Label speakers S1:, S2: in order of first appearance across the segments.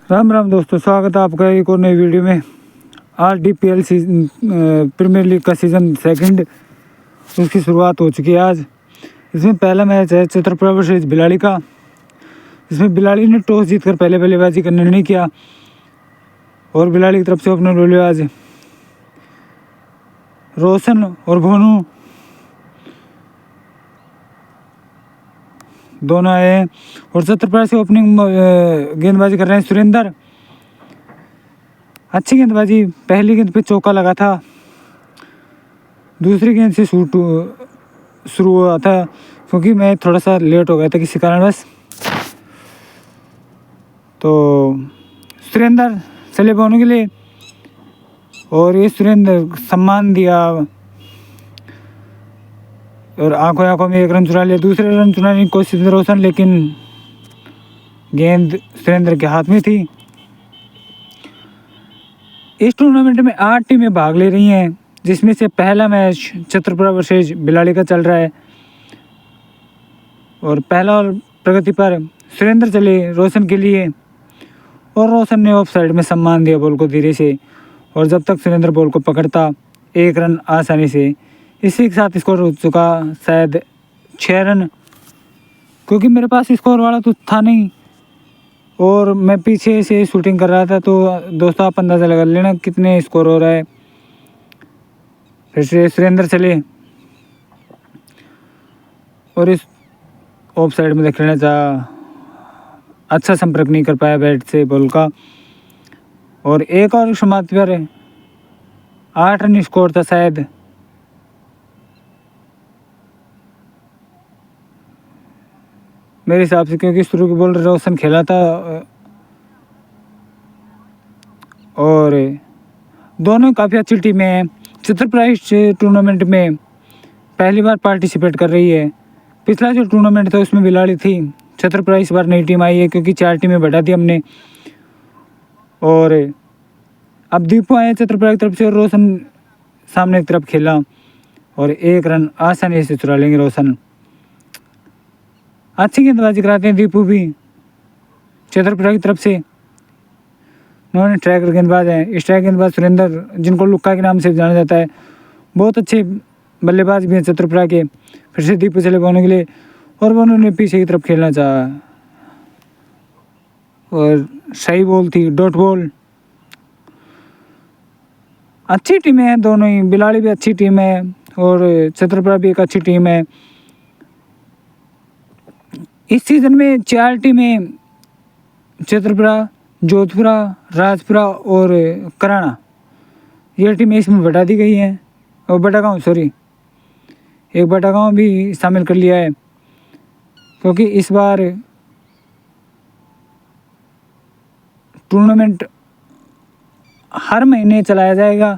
S1: राम राम दोस्तों, स्वागत है आपका एक और नई वीडियो में। RDPL प्रीमियर लीग का सीज़न 2 उसकी शुरुआत हो चुकी है आज। इसमें पहला मैच है छत्रपुरा वर्सेस बिलाड़ी का। इसमें बिलाड़ी ने टॉस जीतकर पहले बल्लेबाजी का निर्णय किया और बिलाड़ी की तरफ से ओपनर बल्लेबाज रोशन और भोनू दोनों आए हैं और छत्रपुरा से ओपनिंग गेंदबाजी कर रहे हैं सुरेंद्र। अच्छी गेंदबाजी, पहली गेंद पे चौका लगा था, दूसरी गेंद से शूट शुरू हुआ था क्योंकि मैं थोड़ा सा लेट हो गया था किसी कारणवश। तो सुरेंद्र चले बोने के लिए और ये सुरेंद्र सम्मान दिया और आंखों में एक रन चुरा लिया। दूसरे रन चुराने की कोशिश में रोशन, लेकिन गेंद सुरेंद्र के हाथ में थी। इस टूर्नामेंट में 8 टीमें भाग ले रही हैं, जिसमें से पहला मैच छत्रपुरा वर्सेस बिलाड़ी का चल रहा है और पहला प्रगति पर सुरेंद्र चले रोशन के लिए और रोशन ने ऑफ साइड में सम्मान दिया बॉल को धीरे से, और जब तक सुरेंद्र बॉल को पकड़ता 1 रन आसानी से। इसी के साथ स्कोर हो चुका शायद 6 रन, क्योंकि मेरे पास स्कोर वाला तो था नहीं और मैं पीछे से शूटिंग कर रहा था। तो दोस्तों आप अंदाज़ा लगा लेना कितने स्कोर हो रहा है। फिर से सुरेंद्र चले और इस ऑफ साइड में देख लेना चाहा, अच्छा संपर्क नहीं कर पाया बैट से बॉल का। और एक और समाप्ति पर 8 रन स्कोर था शायद। मेरे हिसाब से, क्योंकि शुरू की बॉल रोशन खेला था और दोनों काफ़ी अच्छी टीमें हैं। छत्रपुरा इस टूर्नामेंट में पहली बार पार्टिसिपेट कर रही है। पिछला जो टूर्नामेंट था उसमें बिलाड़ी थी। छत्रपुरा इस बार नई टीम आई है क्योंकि 4 टीमें बढ़ा दी हमने। और अब दीपू आए छत्रपुरा की तरफ से और रोशन सामने की तरफ खेला और 1 रन आसानी से चुरा लेंगे रोशन। अच्छी गेंदबाजी कराते हैं दीपू भी छत्रपुरा की तरफ से। उन्होंने स्ट्राइकर गेंदबाज हैं। स्ट्राइक गेंदबाज सुरेंद्र, जिनको लुक्का के नाम से जाना जाता है, बहुत अच्छे बल्लेबाज भी हैं छत्रपुरा के। फिर से दीपू चले बोने के लिए और वो उन्होंने पीछे की तरफ खेलना चाहा और सही बॉल थी, डॉट बॉल। अच्छी टीमें हैं दोनों ही, बिलाड़ी भी अच्छी टीम है और छत्रपुरा भी एक अच्छी टीम है। इस सीज़न में 4 टीमें छत्रपुरा, जोधपुरा, राजपुरा और कराना, ये टीमें इसमें बढ़ा दी गई हैं। और बटागांव, एक बटागांव भी शामिल कर लिया है क्योंकि इस बार टूर्नामेंट हर महीने चलाया जाएगा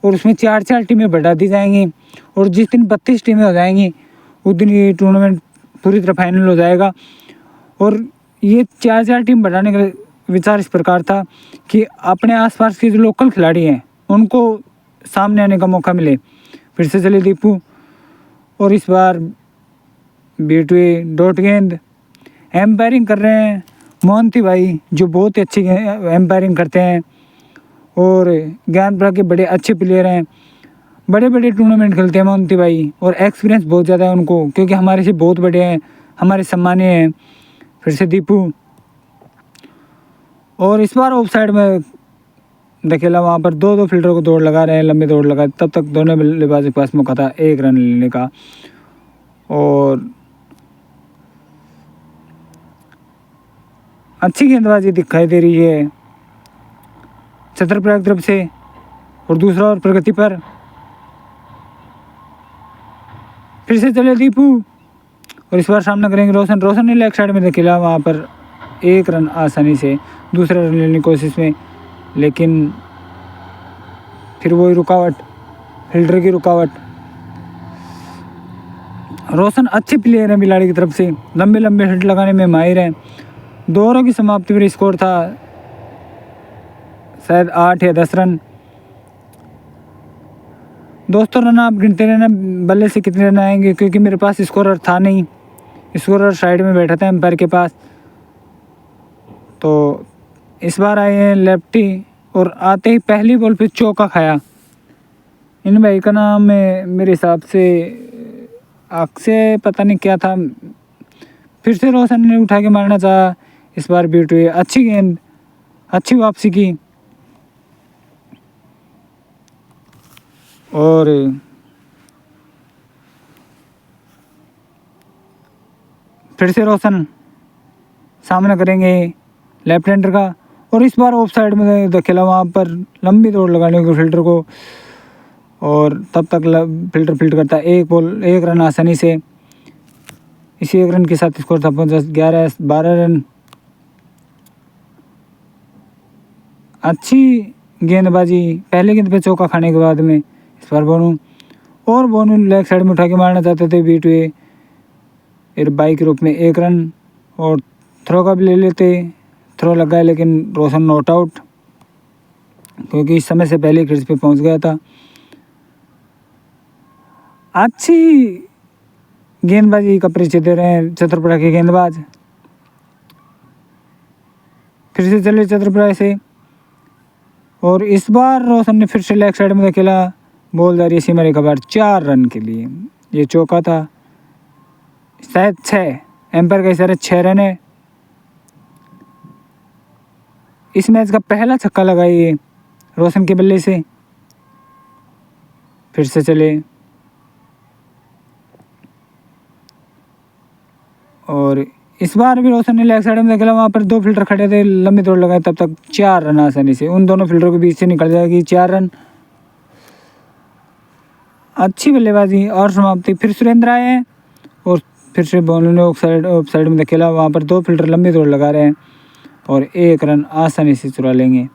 S1: और उसमें 4 टीमें बढ़ा दी जाएंगी और जिस दिन 32 टीमें हो जाएंगी उस दिन ये टूर्नामेंट पूरी तरह फाइनल हो जाएगा। और ये 4 टीम बढ़ाने का विचार इस प्रकार था कि अपने आसपास के जो लोकल खिलाड़ी हैं उनको सामने आने का मौका मिले। फिर से चले दीपू और इस बार बीटवे डॉट गेंद। एम्पायरिंग कर रहे हैं मोहंती भाई, जो बहुत ही अच्छी एम्पायरिंग करते हैं और ज्ञानपुरा के बड़े अच्छे प्लेयर हैं। बड़े बड़े टूर्नामेंट खेलते हैं मोहंती भाई और एक्सपीरियंस बहुत ज़्यादा है उनको, क्योंकि हमारे से बहुत बड़े हैं, हमारे सम्मानीय हैं। फिर से दीपू और इस बार ऑफ साइड में धकेला, वहाँ पर 2 फील्डर को दौड़ लगा रहे हैं, लंबी दौड़ लगा। तब तक दोनों बल्लेबाज के पास मौका था 1 रन लेने का। और अच्छी गेंदबाजी दिखाई दे रही है छत्रपुरा की तरफ से। और दूसरा और प्रगति पर फिर से चले दीपू और इस बार सामना करेंगे रोशन ने लेग साइड में धकेला, वहाँ पर 1 रन आसानी से दूसरा रन लेने की कोशिश में, लेकिन फिर वही रुकावट, फील्डर की रुकावट। रोशन अच्छे प्लेयर हैं बिलाड़ी की तरफ से, लंबे लंबे हिट लगाने में माहिर हैं। 2 ओवरों की समाप्ति पर स्कोर था शायद 8 या 10 रन। दोस्तों रन आप गिनते रहना बल्ले से कितने रन आएंगे, क्योंकि मेरे पास स्कोरर था नहीं। स्कोरर साइड में बैठा था एम्पायर के पास, तो इस बार आए हैं लेफ्टी और आते ही पहली बॉल पे चौका खाया। इन भाई का नाम है मेरे हिसाब से अक्षय, पता नहीं क्या था। फिर से रोशन ने उठा के मारना चाहा, इस बार बीट हुई। अच्छी गेंद, अच्छी वापसी की और फिर से रोशन सामना करेंगे लेफ्ट हैंडर का। और इस बार ऑफ साइड में धकेला, वहाँ पर लंबी दौड़ लगाने को फील्डर को, और तब तक फील्डर फील्ड करता है। एक बॉल 1 रन आसानी से। इसी 1 रन के साथ स्कोर था 11-12 रन। अच्छी गेंदबाजी, पहले गेंद पे चौका खाने के बाद में इस बार बोनू लेग साइड में उठा के मारना चाहते थे, बीट हुए। फिर बाई के रूप में 1 रन और थ्रो का भी ले लेते। थ्रो लगा है लेकिन रोशन नॉट आउट, क्योंकि इस समय से पहले क्रीज पे पहुंच गया था। अच्छी गेंदबाजी का परिचय दे रहे हैं छत्रपुरा के गेंदबाज। फिर से चले छत्रपुरा से, और इस बार रोशन ने फिर से लेग साइड में खेला। बॉल जा रही है सीमा रेखा बाहर 4 रन के लिए। ये चौका था, शायद 6, एम्पायर का इशारा 6 रन है। इस मैच का पहला छक्का लगा ये रोशन के बल्ले से। फिर से चले, और इस बार भी रोशन ने लेग साइड में खेला। वहाँ पर 2 फील्डर खड़े थे, लंबी दौड़ लगाए, तब तक 4 रन आसानी से। उन दोनों फील्डरों के बीच से निकल जाएगी 4 रन। अच्छी बल्लेबाजी और समाप्ति। फिर सुरेंद्र आए हैं और फिर से बॉलर ने ऑफ साइड में खेला। वहाँ पर 2 फील्डर लंबी दौड़ लगा रहे हैं और 1 रन आसानी से चुरा लेंगे।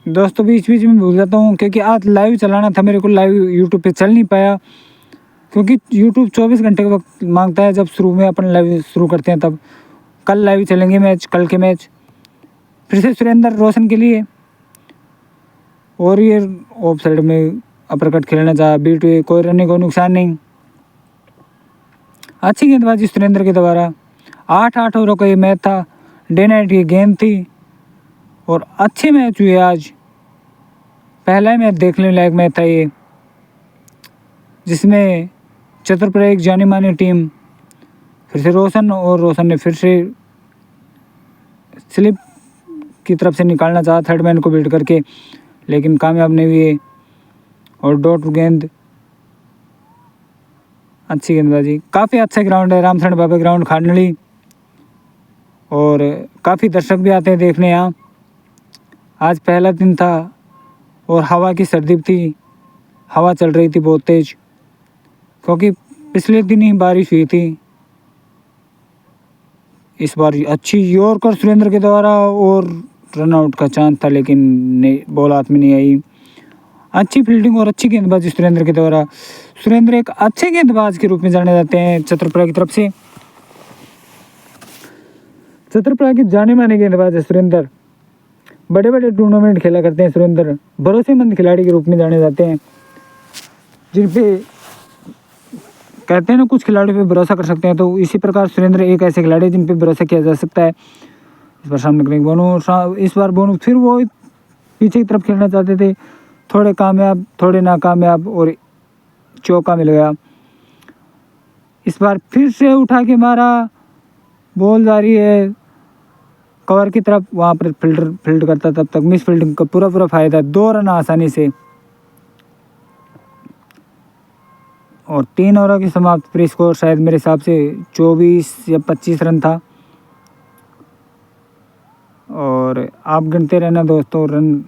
S1: दोस्तों बीच बीच में भूल जाता हूँ, क्योंकि आज लाइव चलाना था मेरे को, लाइव यूट्यूब पे चल नहीं पाया, क्योंकि यूट्यूब 24 घंटे का वक्त मांगता है। जब शुरू में अपन लाइव शुरू करते हैं तब। कल लाइव चलेंगे मैच, कल के मैच। फिर से सुरेंद्र रोशन के लिए, और ये ऑफ साइड में अपरकट खेलना चाहा, बीट हुए, कोई रन नहीं, कोई नुकसान नहीं। अच्छी गेंदबाजी सुरेंद्र के द्वारा। 8 ओवरों का ये मैच था, डे नाइट की गेंद थी और अच्छे मैच हुए आज। पहला मैच देखने लायक मैच था ये, जिसमें छत्रपुरा एक जानी मानी टीम, फिर से रोशन ने फिर से स्लिप की तरफ से निकालना चाहा थर्ड मैन को बीट करके, लेकिन कामयाब नहीं हुए। और डॉट गेंद, अच्छी गेंदबाजी। काफ़ी अच्छा ग्राउंड है रामचरण बाबा ग्राउंड खांडली, और काफ़ी दर्शक भी आते हैं देखने यहाँ। आज पहला दिन था और हवा की सर्दी थी, हवा चल रही थी बहुत तेज़, क्योंकि पिछले दिन ही बारिश हुई थी। इस बार अच्छी यॉर्कर सुरेंद्र के द्वारा, और रनआउट का चांस था लेकिन बॉल हाथ में नहीं आई। अच्छी फील्डिंग और अच्छी गेंदबाजी सुरेंद्र के द्वारा। सुरेंद्र एक अच्छे गेंदबाज के रूप में जाने जाते हैं छत्रपुरा की तरफ से। छत्रपुरा के जाने माने गेंदबाज है सुरेंद्र, बड़े बड़े टूर्नामेंट खेला करते हैं सुरेंद्र। भरोसेमंद खिलाड़ी के रूप में जाने जाते हैं, जिन पे कहते हैं ना कुछ खिलाड़ियों पे भरोसा कर सकते हैं, तो इसी प्रकार सुरेंद्र एक ऐसे खिलाड़ी जिन पे भरोसा किया जा सकता है। इस बार सामने करेंगे बोनू, फिर वो पीछे की तरफ खेलना चाहते थे, थोड़े कामयाब थोड़े नाकामयाब, और चौका मिल गया। इस बार फिर से उठा के मारा, बॉल जा रही है कवर की तरफ, वहाँ पर फील्डर फील्ड करता, तब तक मिस फील्डिंग का पूरा फायदा। 2 रन आसानी से, और 3 ओवर की समाप्त प्री स्कोर शायद मेरे हिसाब से 24 या 25 रन था। और आप गिनते रहना दोस्तों रन।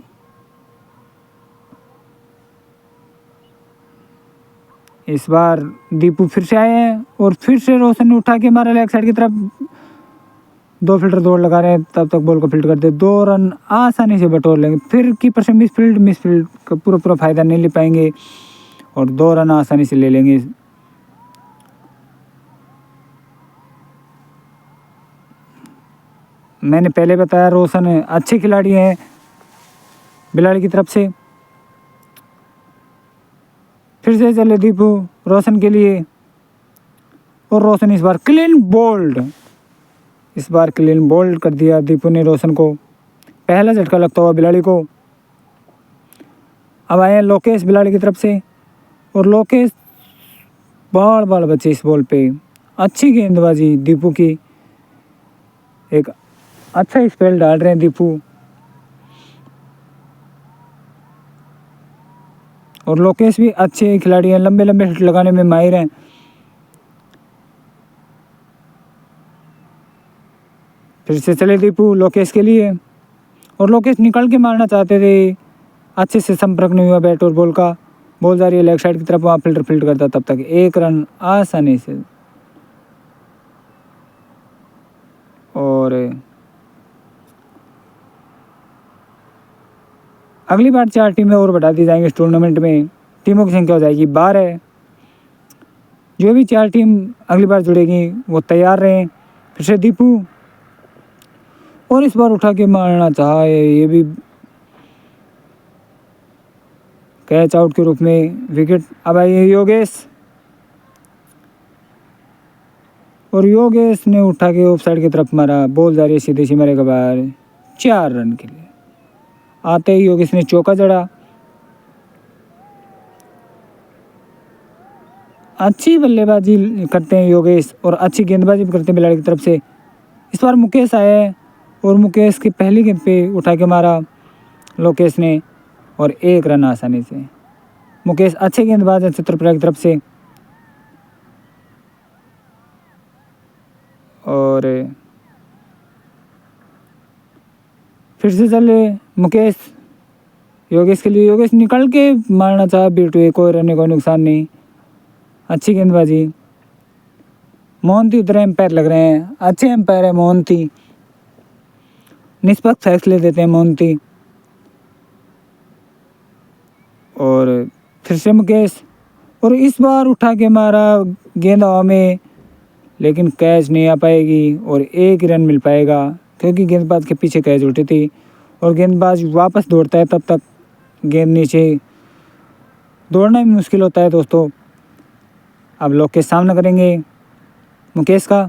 S1: इस बार दीपू फिर से आए हैं और फिर से रोशन ने उठा के मारा लेग साइड की तरफ। 2 फील्डर दौड़ लगा रहे हैं, तब तक बॉल को फील्ड करते। 2 रन आसानी से बटोर लेंगे। फिर कीपर से मिस फील्ड का पूरा फायदा नहीं ले पाएंगे, और 2 रन आसानी से ले लेंगे। मैंने पहले बताया रोशन अच्छे खिलाड़ी हैं बिलाड़ी की तरफ से। फिर से चले दीपू रोशन के लिए, और रोशन इस बार क्लीन बोल्ड, इस बार क्लीन बोल्ड कर दिया दीपू ने रोशन को। पहला झटका लगता हुआ बिलाड़ी को। अब आए लोकेश बिलाड़ी की तरफ से, और लोकेश बाल बाल बचे इस बॉल पे। अच्छी गेंदबाजी दीपू की, एक अच्छा स्पेल डाल रहे हैं दीपू। और लोकेश भी अच्छे खिलाड़ी हैं, लंबे लंबे हिट लगाने में माहिर हैं। फिर से चले दीपू लोकेश के लिए, और लोकेश निकल के मारना चाहते थे, अच्छे से संपर्क नहीं हुआ बैट और बॉल का। बॉल जा रही है लेग साइड की तरफ, वहाँ फील्ड करता, तब तक 1 रन आसानी से। और अगली बार 4 टीमें और बढ़ा दी जाएंगी इस टूर्नामेंट में। टीमों की संख्या हो जाएगी 12। जो भी 4 टीम अगली बार जुड़ेगी वो तैयार रहें। फिर से दीपू, और इस बार उठा के मारना चाहा, ये भी कैच आउट के रूप में विकेट। अब आइए योगेश, और योगेश ने उठा के ऑफ साइड की तरफ मारा। बॉल जा रही है सीधे सी मारे के बाहर 4 रन के लिए। आते ही योगेश ने चौका जड़ा। अच्छी बल्लेबाजी करते हैं योगेश, और अच्छी गेंदबाजी भी करते हैं बिलाड़ी की तरफ से। इस बार मुकेश आए, और मुकेश की पहली गेंद पे उठा के मारा लोकेश ने, और 1 रन आसानी से। मुकेश अच्छे गेंदबाज हैं चित्रपुरा की तरफ से। और फिर से चले मुकेश योगेश के लिए। योगेश निकल के मारना चाहा, बीट कोई रन कोई नुकसान नहीं, अच्छी गेंदबाजी। मोहंती उधर एम्पायर लग रहे हैं, अच्छे एम्पायर है मोहंती, निष्पक्ष फैसले देते हैं मोहंती। और फिर से मुकेश, और इस बार उठा के मारा गेंद हवा में, लेकिन कैच नहीं आ पाएगी और 1 रन मिल पाएगा, क्योंकि गेंदबाज के पीछे कैच उठी थी। और गेंदबाज वापस दौड़ता है, तब तक गेंद नीचे, दौड़ना भी मुश्किल होता है दोस्तों। अब लोकेश सामना करेंगे मुकेश का,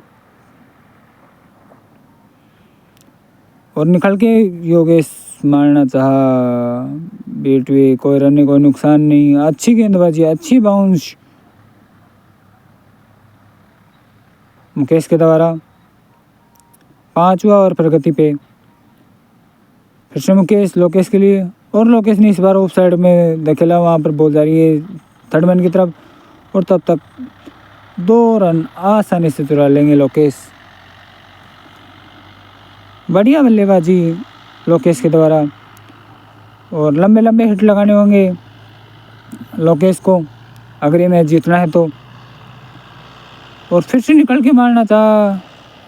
S1: और निकल के योगेश मारना चाहा, बीटवे कोई रन कोई नुकसान नहीं, अच्छी गेंदबाजी, अच्छी बाउंस मुकेश के द्वारा। 5वां और प्रगति पे। फिर से मुकेश लोकेश के लिए, और लोकेश ने इस बार ऑफ साइड में धकेला, वहाँ पर बॉल जा रही है थर्ड मैन की तरफ, और तब तक 2 रन आसानी से चुरा लेंगे लोकेश। बढ़िया बल्लेबाजी लोकेश के द्वारा, और लंबे लंबे हिट लगाने होंगे लोकेश को अगर ये मैच जीतना है तो। और फिर से निकल के मारना था,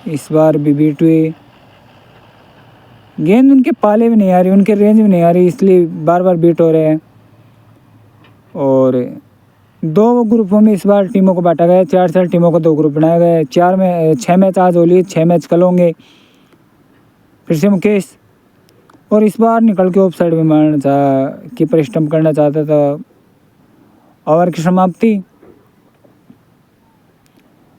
S1: इस बार भी बीट हुई। गेंद उनके पाले भी नहीं आ रही, उनके रेंज में नहीं आ रही, इसलिए बार बार बीट हो रहे हैं। और 2 ग्रुपों में इस बार टीमों को बांटा गया है, 4 टीमों को 2 ग्रुप बनाया गया है। 6 मैच आज हो लिए, 6 मैच कल होंगे। फिर से मुकेश, और इस बार निकल के ऑफ साइड में मारना चाहा, कीपर स्टंप करना चाहता था। ओवर की समाप्ति।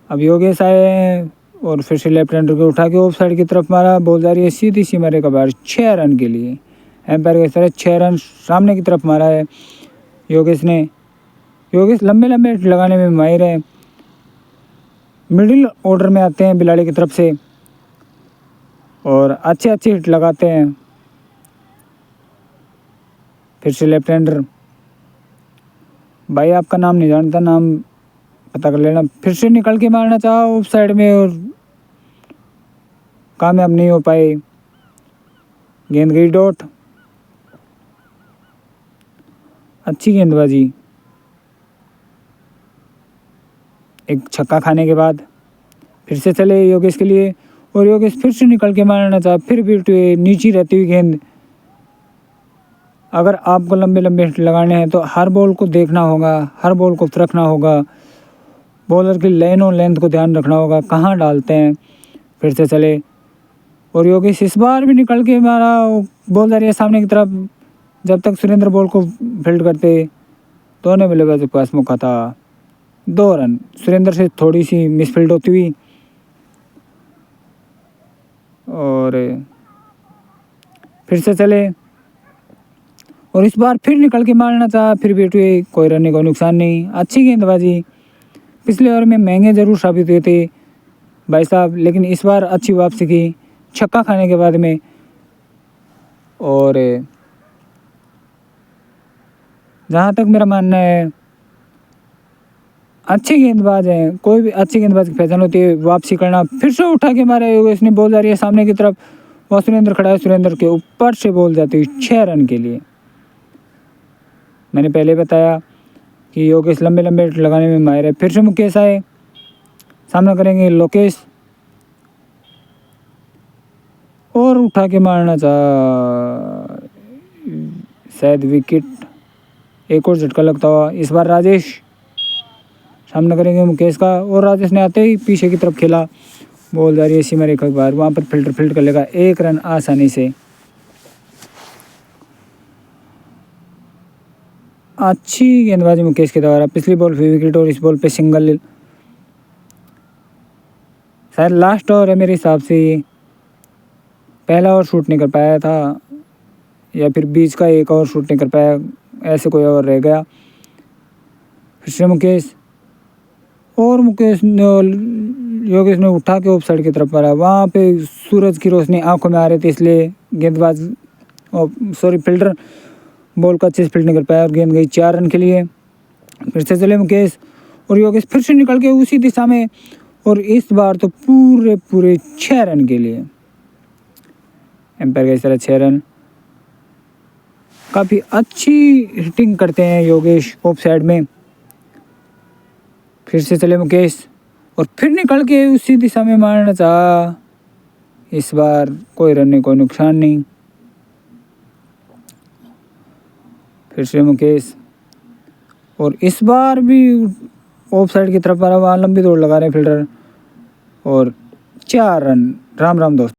S1: अब योगेश आए, और फिर से लेफ्ट हैंडर को उठा के ऑफ साइड की तरफ मारा, बॉल जा रही है सीधी सी मारे का बाहर 6 रन के लिए। एम्पायर के तरह 6 रन सामने की तरफ मारा है योगेश ने। योगेश लंबे लंबे हिट लगाने में माहिर है, मिडिल ऑर्डर में आते हैं बिलाड़ी की तरफ से, और अच्छे अच्छे हिट लगाते हैं। फिर से लेफ्ट हैंडर, भाई आपका नाम नहीं जानता, नाम पता कर लेना। फिर से निकल के मारना चाहा ऑफ साइड में, और कामयाब नहीं हो पाए, गेंद गई डॉट। अच्छी गेंदबाजी, एक छक्का खाने के बाद। फिर से चले योगेश के लिए, और योगेश फिर से निकल के मारना चाहा, फिर भी नीचे रहती हुई गेंद। अगर आपको लंबे लंबे हिट लगाने हैं तो हर बॉल को देखना होगा, हर बॉल को परखना होगा, बॉलर की लाइन और लेंथ को ध्यान रखना होगा, कहाँ डालते हैं। फिर से चले, और योगेश इस बार भी निकल के मारा, बॉल जा रही है सामने की तरफ। जब तक सुरेंद्र बॉल को फील्ड करते, दोनों बल्लेबाज के पास मौका था, 2 रन। सुरेंद्र से थोड़ी सी मिसफील्ड होती हुई और फिर से चले और इस बार फिर निकल के मारना था, फिर भी हुए, कोई रन नहीं, कोई नुकसान नहीं। अच्छी गेंदबाजी। पिछले ओवर में महंगे ज़रूर साबित हुए थे भाई साहब, लेकिन इस बार अच्छी वापसी की छक्का खाने के बाद में। और जहाँ तक मेरा मानना है अच्छे गेंदबाज हैं, कोई भी अच्छी गेंदबाज की पहचान होती है वापसी करना। फिर से उठा के मारे इसने, बॉल जा रही है सामने की तरफ, वह सुरेंद्र खड़ा है, सुरेंद्र के ऊपर से बॉल जाती है 6 रन के लिए। मैंने पहले बताया कि योगेश लंबे लंबे लगाने में माहिर है। फिर से मुकेश आए, सामना करेंगे लोकेश और उठा के मारना था, शायद विकेट। एक और झटका लगता हुआ इस बार राजेश, सामना करेंगे मुकेश का और राजेश ने आते ही पीछे की तरफ खेला, बॉल जा रही है सीमा रेखा के बाहर, वहाँ पर फील्ड कर लेगा 1 रन आसानी से। अच्छी गेंदबाजी मुकेश के द्वारा। पिछली बॉल पे विकेट और इस बॉल पे सिंगल। शायद लास्ट ओवर है मेरे हिसाब से, ये पहला ओवर शूट नहीं कर पाया था या फिर बीच का एक ओवर शूट नहीं कर पाया, ऐसे कोई ओवर रह गया। फिर से मुकेश और योगेश ने उठा के ऑफ साइड की तरफ मारा, वहाँ पे सूरज की रोशनी आंखों में आ रही थी, इसलिए गेंदबाज फील्डर बॉल का अच्छे से फील्ड नहीं कर पाया और गेंद गई 4 रन के लिए। फिर से चले मुकेश और योगेश फिर से निकल के उसी दिशा में, और इस बार तो पूरे 6 रन के लिए। एम्पायर का इस तरह 6 रन। काफ़ी अच्छी हिटिंग करते हैं योगेश ऑफ साइड में। फिर से चले मुकेश और फिर निकल के उसी दिशा में मारना चाहा, इस बार कोई रन नहीं, कोई नुकसान नहीं। फिर से मुकेश और इस बार भी ऑफ साइड की तरफ मारा, वहाँ लंबी दौड़ लगा रहे फील्डर और 4 रन। राम राम दोस्त।